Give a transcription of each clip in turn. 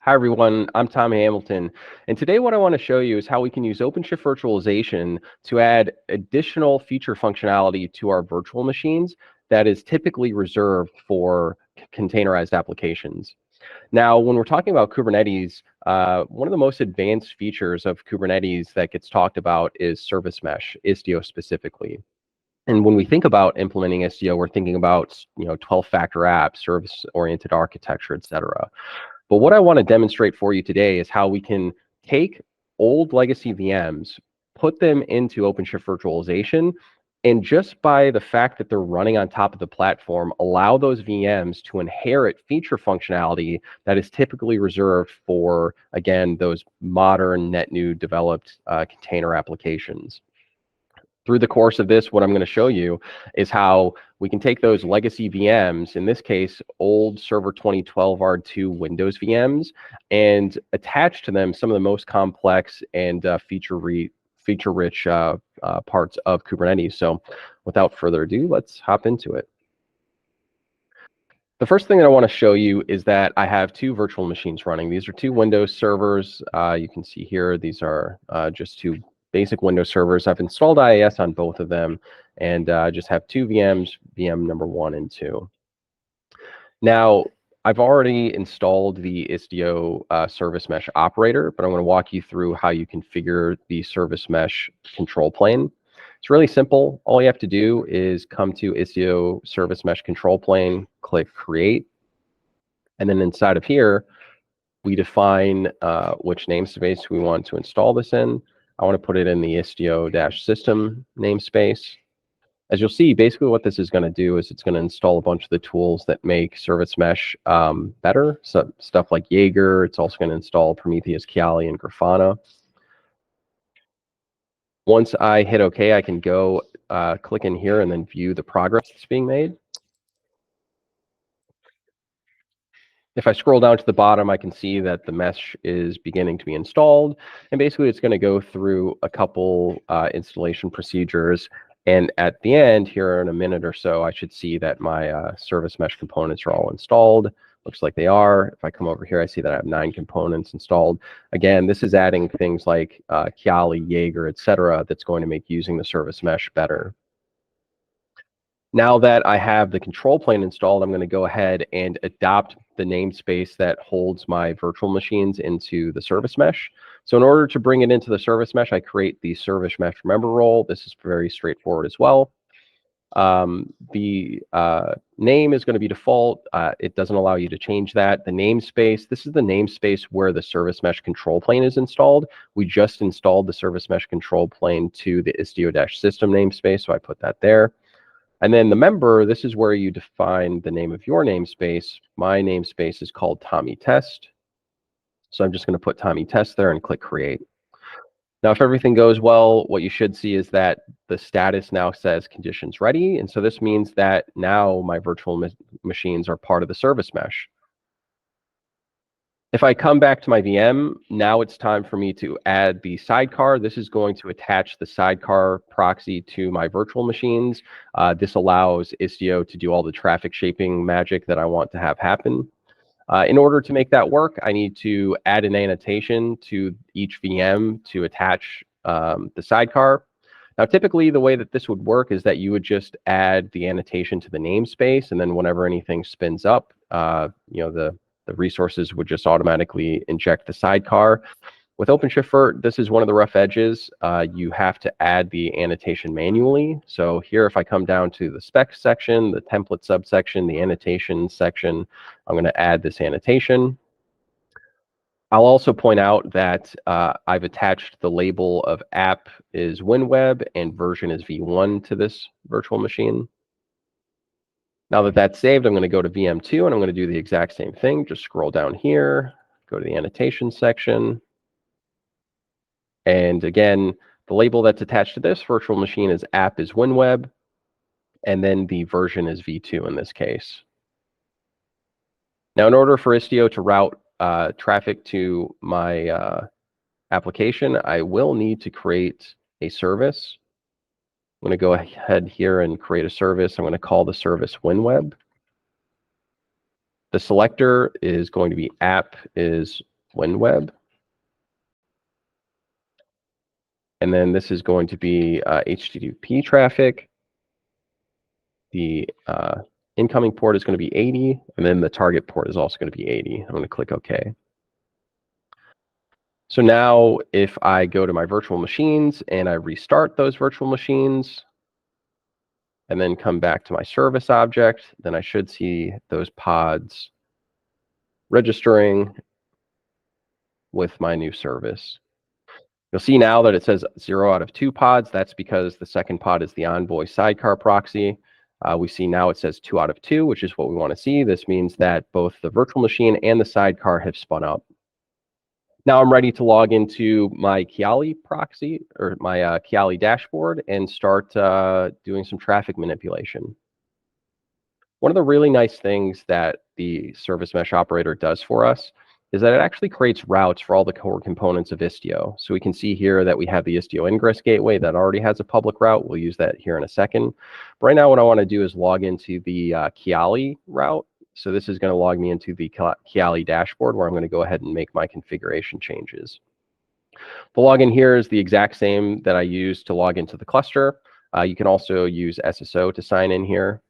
Hi everyone, I'm Tom Hamilton, and today what I want to show you is how we can use OpenShift Virtualization to add additional feature functionality to our virtual machines that is typically reserved for containerized applications. Now, when we're talking about Kubernetes, one of the most advanced features of Kubernetes that gets talked about is service mesh, Istio specifically. And when we think about implementing Istio, we're thinking about 12-factor apps, service-oriented architecture, et cetera. But what I want to demonstrate for you today is how we can take old legacy VMs, put them into OpenShift Virtualization, and just by the fact that they're running on top of the platform, allow those VMs to inherit feature functionality that is typically reserved for, again, those modern, net new developed container applications. Through the course of this, what I'm going to show you is how we can take those legacy VMs, in this case, old Server 2012 R2 Windows VMs, and attach to them some of the most complex and feature-rich parts of Kubernetes. So without further ado, let's hop into it. The first thing that I want to show you is that I have two virtual machines running. These are two Windows servers. You can see here, these are just two basic Windows servers. I've installed IIS on both of them, and just have two VMs, VM number 1 and 2. Now, I've already installed the Istio service mesh operator, but I'm going to walk you through how you configure the service mesh control plane. It's really simple. All you have to do is come to Istio service mesh control plane, click create, and then inside of here, we define which namespace we want to install this in. I want to put it in the Istio-system namespace. As you'll see, basically what this is going to do is it's going to install a bunch of the tools that make service mesh better. So stuff like Jaeger. It's also going to install Prometheus, Kiali, and Grafana. Once I hit OK, I can go click in here and then view the progress that's being made. If I scroll down to the bottom, I can see that the mesh is beginning to be installed. And basically, it's going to go through a couple installation procedures. And at the end, here in a minute or so, I should see that my service mesh components are all installed. Looks like they are. If I come over here, I see that I have 9 components installed. Again, this is adding things like Kiali, Jaeger, et cetera, that's going to make using the service mesh better. Now that I have the control plane installed, I'm going to go ahead and adopt the namespace that holds my virtual machines into the service mesh. So in order to bring it into the service mesh, I create the service mesh member role. This is very straightforward as well. The name is going to be default. It doesn't allow you to change that. The namespace, this is the namespace where the service mesh control plane is installed. We just installed the service mesh control plane to the Istio-system namespace, so I put that there. And then the member, this is where you define the name of your namespace. My namespace is called Tommy Test. So I'm just going to put Tommy Test there and click create. Now, if everything goes well, what you should see is that the status now says conditions ready. And so this means that now my virtual machines are part of the service mesh. If I come back to my VM, now it's time for me to add the sidecar. This is going to attach the sidecar proxy to my virtual machines. This allows Istio to do all the traffic shaping magic that I want to have happen. In order to make that work, I need to add an annotation to each VM to attach the sidecar. Now, typically, the way that this would work is that you would just add the annotation to the namespace, and then whenever anything spins up, the resources would just automatically inject the sidecar. With OpenShift Virt, this is one of the rough edges. You have to add the annotation manually. So here, if I come down to the specs section, the template subsection, the annotation section, I'm going to add this annotation. I'll also point out that I've attached the label of app is WinWeb and version is v1 to this virtual machine. Now that that's saved, I'm going to go to VM2 and I'm going to do the exact same thing. Just scroll down here, go to the annotation section. And again, the label that's attached to this virtual machine is app is WinWeb, and then the version is v2 in this case. Now, in order for Istio to route traffic to my application, I will need to create a service. I'm going to go ahead here and create a service. I'm going to call the service WinWeb. The selector is going to be app is WinWeb. And then this is going to be HTTP traffic. The incoming port is going to be 80, and then the target port is also going to be 80. I'm going to click OK. So now if I go to my virtual machines and I restart those virtual machines, and then come back to my service object, then I should see those pods registering with my new service. You'll see now that it says 0 out of 2 pods. That's because the second pod is the Envoy sidecar proxy. We see now it says 2 out of 2, which is what we want to see. This means that both the virtual machine and the sidecar have spun up. Now I'm ready to log into my Kiali proxy, or my Kiali dashboard, and start doing some traffic manipulation. One of the really nice things that the service mesh operator does for us is that it actually creates routes for all the core components of Istio. So we can see here that we have the Istio ingress gateway that already has a public route. We'll use that here in a second. But right now, what I want to do is log into the Kiali route. So this is going to log me into the Kiali dashboard, where I'm going to go ahead and make my configuration changes. The login here is the exact same that I used to log into the cluster. You can also use SSO to sign in here.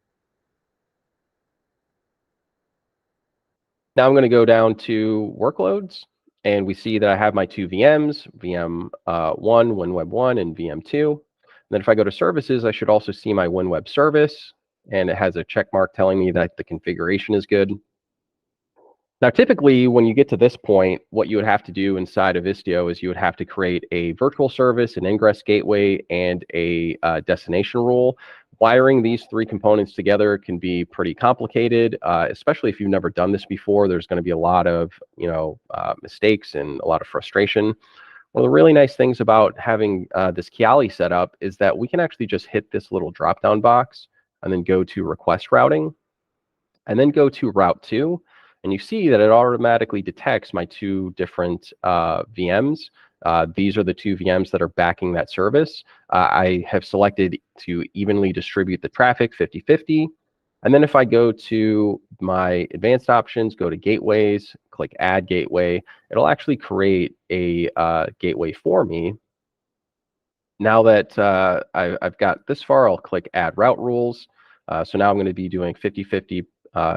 Now I'm going to go down to workloads, and we see that I have my 2 VMs, VM1, WinWeb 1, and VM2. And then if I go to services, I should also see my WinWeb service, and it has a check mark telling me that the configuration is good. Now, typically, when you get to this point, what you would have to do inside of Istio is you would have to create a virtual service, an ingress gateway, and a destination rule. Wiring these 3 components together can be pretty complicated, especially if you've never done this before. There's going to be a lot of mistakes and a lot of frustration. One of the really nice things about having this Kiali set up is that we can actually just hit this little drop-down box and then go to request routing, and then go to route 2. And you see that it automatically detects my 2 different VMs. These are the 2 VMs that are backing that service. I have selected to evenly distribute the traffic 50-50. And then if I go to my advanced options, go to gateways, click add gateway, it'll actually create a gateway for me. Now that I've got this far, I'll click add route rules. So now I'm going to be doing 50-50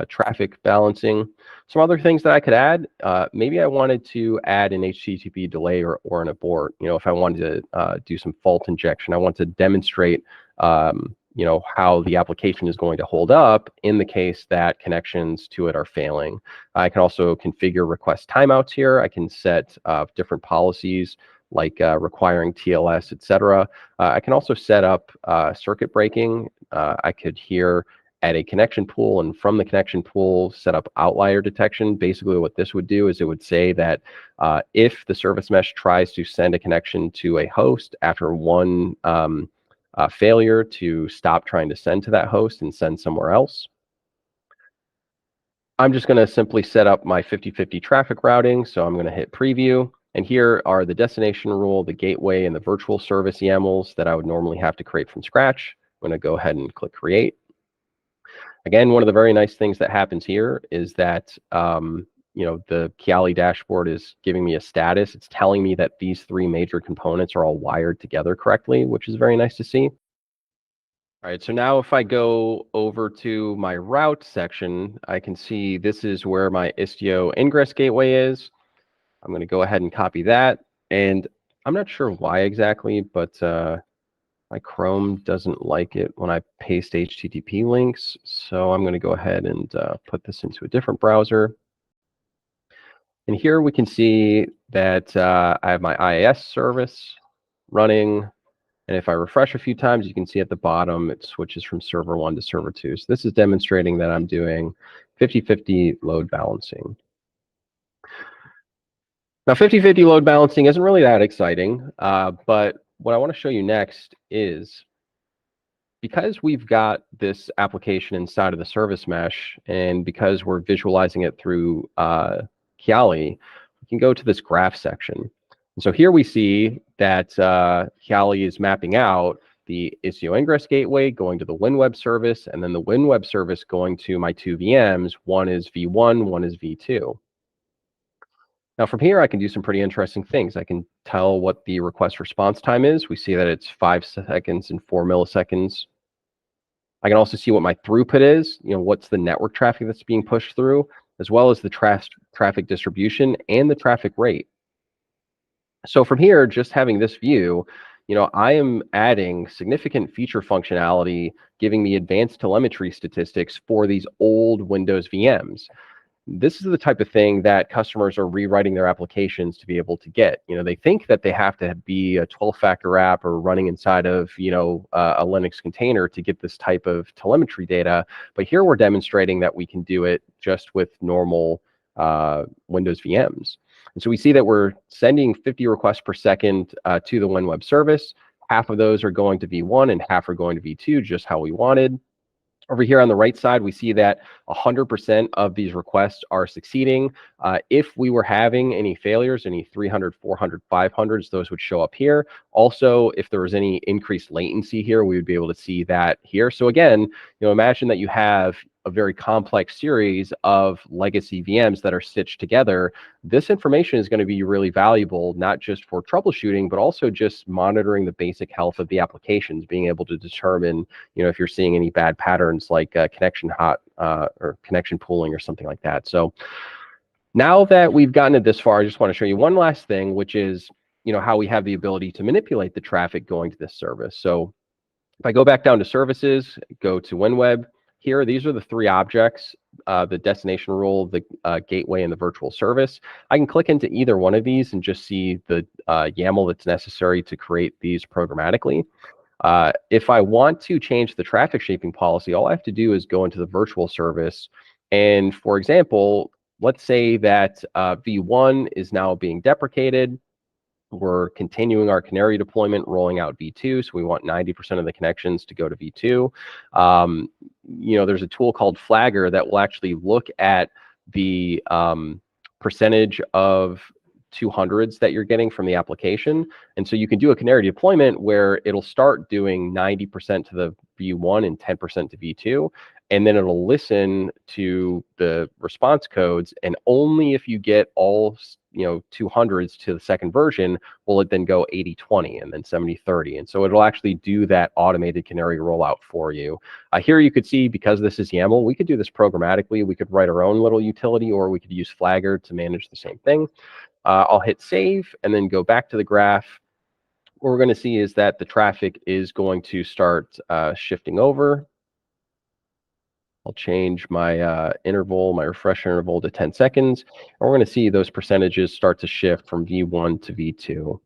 traffic balancing. Some other things that I could add, maybe I wanted to add an HTTP delay or an abort. If I wanted to do some fault injection, I want to demonstrate how the application is going to hold up in the case that connections to it are failing. I can also configure request timeouts here. I can set different policies like requiring TLS, etc. I can also set up circuit breaking. I could here add a connection pool, and from the connection pool, set up outlier detection. Basically, what this would do is it would say that if the service mesh tries to send a connection to a host after one failure, to stop trying to send to that host and send somewhere else. I'm just going to simply set up my 50-50 traffic routing. So I'm going to hit preview. And here are the destination rule, the gateway, and the virtual service YAMLs that I would normally have to create from scratch. I'm going to go ahead and click create. Again, one of the very nice things that happens here is that the Kiali dashboard is giving me a status. It's telling me that these 3 major components are all wired together correctly, which is very nice to see. All right, so now if I go over to my route section, I can see this is where my Istio ingress gateway is. I'm going to go ahead and copy that. And I'm not sure why exactly, but my Chrome doesn't like it when I paste HTTP links. So I'm going to go ahead and put this into a different browser. And here we can see that I have my IIS service running. And if I refresh a few times, you can see at the bottom, it switches from server 1 to server 2. So this is demonstrating that I'm doing 50-50 load balancing. Now, 50-50 load balancing isn't really that exciting, but what I want to show you next is, because we've got this application inside of the service mesh, and because we're visualizing it through Kiali, we can go to this graph section. And so here we see that Kiali is mapping out the Istio ingress gateway going to the WinWeb service, and then the WinWeb service going to my 2 VMs. One is V1, one is V2. Now from here, I can do some pretty interesting things. I can tell what the request response time is. We see that it's 5 seconds and 4 milliseconds. I can also see what my throughput is, what's the network traffic that's being pushed through, as well as the traffic distribution and the traffic rate. So from here, just having this view, I am adding significant feature functionality, giving me advanced telemetry statistics for these old Windows VMs. This is the type of thing that customers are rewriting their applications to be able to get. They think that they have to be a 12-factor app or running inside of, a Linux container to get this type of telemetry data. But here we're demonstrating that we can do it just with normal Windows VMs. And so we see that we're sending 50 requests per second to the WinWeb service. Half of those are going to V1 and half are going to V2, just how we wanted. Over here on the right side, we see that 100% of these requests are succeeding. If we were having any failures, any 300, 400, 500s, those would show up here. Also, if there was any increased latency here, we would be able to see that here. So again, imagine that you have a very complex series of legacy VMs that are stitched together. This information is going to be really valuable, not just for troubleshooting, but also just monitoring the basic health of the applications, being able to determine, if you're seeing any bad patterns like connection hot or connection pooling or something like that. So now that we've gotten it this far, I just want to show you one last thing, which is, how we have the ability to manipulate the traffic going to this service. So if I go back down to services, go to WinWeb, here, these are the three objects, the destination rule, the gateway, and the virtual service. I can click into either one of these and just see the YAML that's necessary to create these programmatically. If I want to change the traffic shaping policy, all I have to do is go into the virtual service. And for example, let's say that V1 is now being deprecated. We're continuing our Canary deployment, rolling out V2. So we want 90% of the connections to go to V2. There's a tool called Flagger that will actually look at the percentage of 200s that you're getting from the application. And so you can do a Canary deployment where it'll start doing 90% to the V1 and 10% to V2. And then it'll listen to the response codes. And only if you get all 200s to the second version will it then go 80-20 and then 70-30. And so it'll actually do that automated Canary rollout for you. Here you could see, because this is YAML, we could do this programmatically. We could write our own little utility, or we could use Flagger to manage the same thing. I'll hit save and then go back to the graph. What we're going to see is that the traffic is going to start shifting over. I'll change my interval, my refresh interval to 10 seconds. And we're going to see those percentages start to shift from V1 to V2.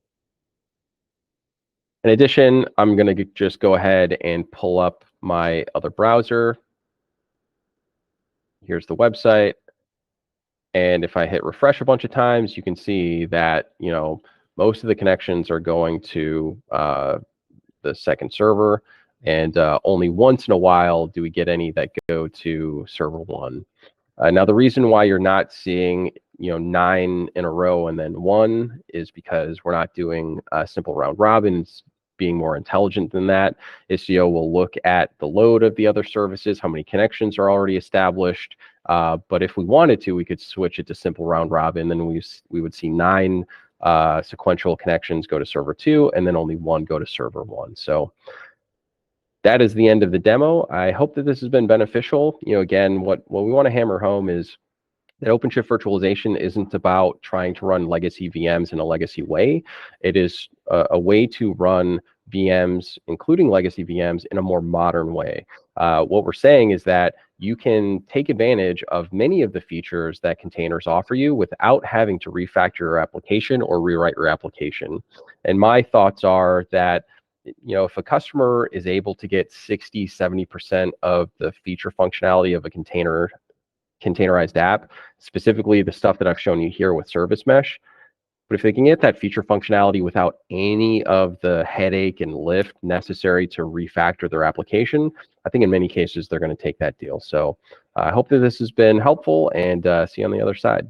In addition, I'm going to just go ahead and pull up my other browser. Here's the website. And if I hit refresh a bunch of times, you can see that, most of the connections are going to the second server. And only once in a while do we get any that go to server 1. Now, the reason why you're not seeing 9 in a row and then 1 is because we're not doing simple round robins. Being more intelligent than that, Istio will look at the load of the other services, how many connections are already established. But if we wanted to, we could switch it to simple round robin. Then we would see 9 sequential connections go to server 2, and then only 1 go to server 1. So that is the end of the demo. I hope that this has been beneficial. Again, what we want to hammer home is that OpenShift virtualization isn't about trying to run legacy VMs in a legacy way. It is a way to run VMs, including legacy VMs, in a more modern way. What we're saying is that you can take advantage of many of the features that containers offer you without having to refactor your application or rewrite your application. And my thoughts are that if a customer is able to get 60, 70% of the feature functionality of a containerized app, specifically the stuff that I've shown you here with Service Mesh, but if they can get that feature functionality without any of the headache and lift necessary to refactor their application, I think in many cases they're going to take that deal. So I hope that this has been helpful, and see you on the other side.